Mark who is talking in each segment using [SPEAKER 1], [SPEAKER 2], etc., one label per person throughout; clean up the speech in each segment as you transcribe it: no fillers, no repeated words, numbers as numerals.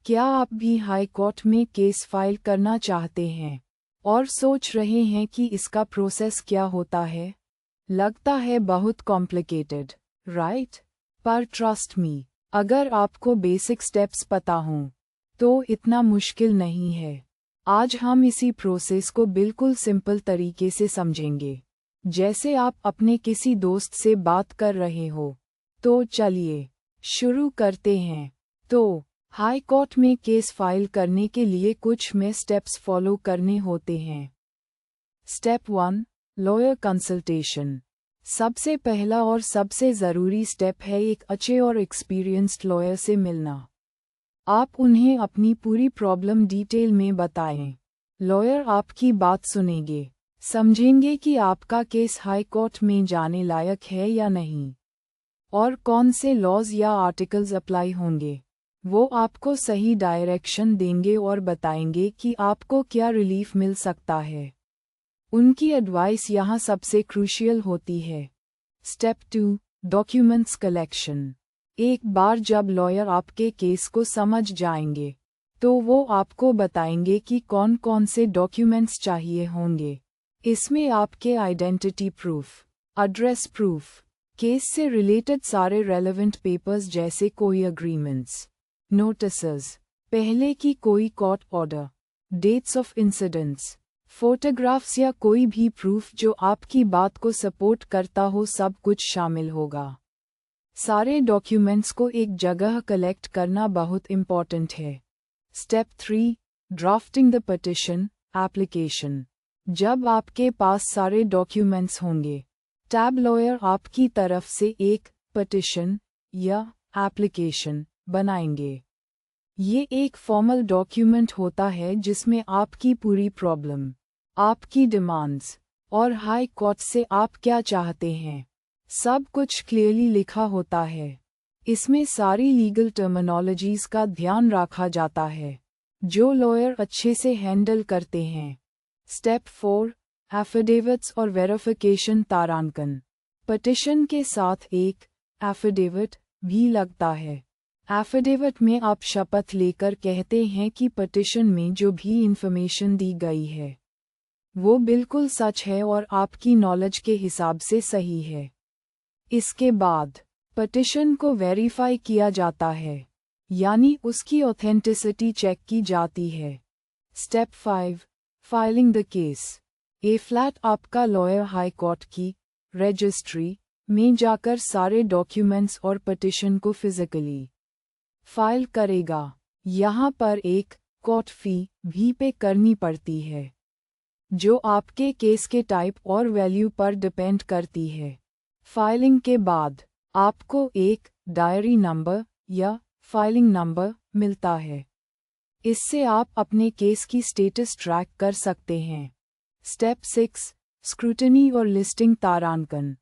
[SPEAKER 1] क्या आप भी हाई कोर्ट में केस फाइल करना चाहते हैं और सोच रहे हैं कि इसका प्रोसेस क्या होता है? लगता है बहुत कॉम्प्लिकेटेड, राइट? पर ट्रस्ट मी, अगर आपको बेसिक स्टेप्स पता हों तो इतना मुश्किल नहीं है। आज हम इसी प्रोसेस को बिल्कुल सिंपल तरीके से समझेंगे, जैसे आप अपने किसी दोस्त से बात कर रहे हो। तो चलिए शुरू करते हैं। तो हाई कोर्ट में केस फाइल करने के लिए कुछ में स्टेप्स फॉलो करने होते हैं। Step 1, lawyer consultation. सबसे पहला और सबसे ज़रूरी स्टेप है एक अच्छे और एक्सपीरियंस्ड लॉयर से मिलना। आप उन्हें अपनी पूरी प्रॉब्लम डिटेल में बताएं। लॉयर आपकी बात सुनेंगे, समझेंगे कि आपका केस हाई कोर्ट में जाने लायक है या नहीं, और कौन से लॉज या आर्टिकल्स अप्लाई होंगे। वो आपको सही डायरेक्शन देंगे और बताएंगे कि आपको क्या रिलीफ मिल सकता है। उनकी एडवाइस यहाँ सबसे क्रूशियल होती है। Step 2, documents collection. एक बार जब लॉयर आपके केस को समझ जाएंगे तो वो आपको बताएंगे कि कौन कौन से डॉक्यूमेंट्स चाहिए होंगे। इसमें आपके identity proof, address proof, case से रिलेटेड सारे रेलेवेंट पेपर्स जैसे कोई एग्रीमेंट्स, नोटिसेस, पहले की कोई court order, dates of incidents, photographs या कोई भी प्रूफ जो आपकी बात को सपोर्ट करता हो, सब कुछ शामिल होगा। सारे डॉक्यूमेंट्स को एक जगह कलेक्ट करना बहुत इम्पॉर्टेंट है। Step 3, drafting the petition application. जब आपके पास सारे डॉक्यूमेंट्स होंगे, टैब लॉयर आपकी तरफ से एक पिटिशन या एप्लीकेशन बनाएंगे। ये एक फॉर्मल डॉक्यूमेंट होता है जिसमें आपकी पूरी प्रॉब्लम, आपकी डिमांड्स और हाई कोर्ट से आप क्या चाहते हैं, सब कुछ क्लियरली लिखा होता है। इसमें सारी लीगल टर्मिनोलॉजीज का ध्यान रखा जाता है जो लॉयर अच्छे से हैंडल करते हैं। स्टेप 4, एफिडेविट्स और वेरिफिकेशन तारांकन। पिटिशन के साथ एक एफिडेविट भी लगता है। एफिडेविट में आप शपथ लेकर कहते हैं कि पिटिशन में जो भी इंफॉर्मेशन दी गई है वो बिल्कुल सच है और आपकी नॉलेज के हिसाब से सही है। इसके बाद पिटिशन को वेरीफाई किया जाता है, यानी उसकी ऑथेंटिसिटी चेक की जाती है। Step 5, filing the case. A flat आपका लॉयर हाई कोर्ट की रजिस्ट्री में जाकर सारे डॉक्यूमेंट्स और पिटिशन को फिजिकली फाइल करेगा। यहाँ पर एक कोर्ट फी भी पे करनी पड़ती है जो आपके केस के टाइप और वैल्यू पर डिपेंड करती है। फाइलिंग के बाद आपको एक डायरी नंबर या फाइलिंग नंबर मिलता है। इससे आप अपने केस की स्टेटस ट्रैक कर सकते हैं। स्टेप 6, स्क्रूटनी और लिस्टिंग तारांकन।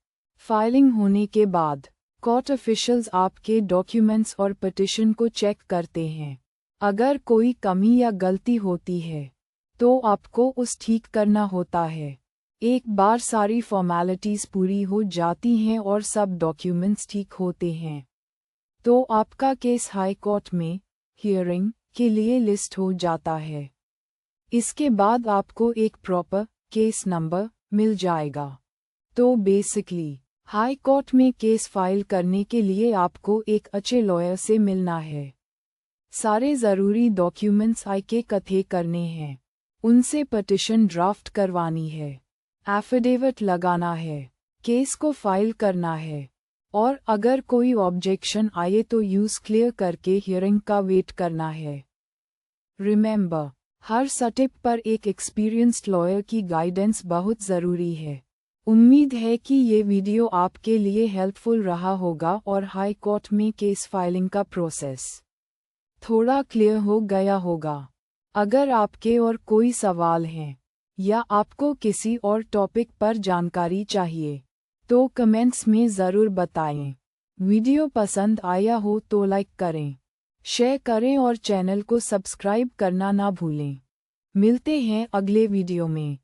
[SPEAKER 1] फाइलिंग होने के बाद कोर्ट ऑफिशियल्स आपके डॉक्यूमेंट्स और पिटिशन को चेक करते हैं। अगर कोई कमी या गलती होती है तो आपको उस ठीक करना होता है। एक बार सारी फॉर्मेलिटीज़ पूरी हो जाती हैं और सब डॉक्यूमेंट्स ठीक होते हैं तो आपका केस हाई कोर्ट में हियरिंग के लिए लिस्ट हो जाता है। इसके बाद आपको एक प्रॉपर केस नंबर मिल जाएगा। तो बेसिकली हाई कोर्ट में केस फाइल करने के लिए आपको एक अच्छे लॉयर से मिलना है। सारे ज़रूरी डॉक्यूमेंट्स इकट्ठे करने हैं, उनसे पिटिशन ड्राफ्ट करवानी है, एफिडेविट लगाना है, केस को फाइल करना है, और अगर कोई ऑब्जेक्शन आए तो यूज़ क्लियर करके हियरिंग का वेट करना है। रिमेंबर, हर स्टेप पर एक एक्सपीरियंस्ड लॉयर की गाइडेंस बहुत ज़रूरी है। उम्मीद है कि ये वीडियो आपके लिए हेल्पफुल रहा होगा और हाई कोर्ट में केस फाइलिंग का प्रोसेस थोड़ा क्लियर हो गया होगा। अगर आपके और कोई सवाल हैं या आपको किसी और टॉपिक पर जानकारी चाहिए तो कमेंट्स में ज़रूर बताएं। वीडियो पसंद आया हो तो लाइक करें, शेयर करें और चैनल को सब्सक्राइब करना ना भूलें। मिलते हैं अगले वीडियो में।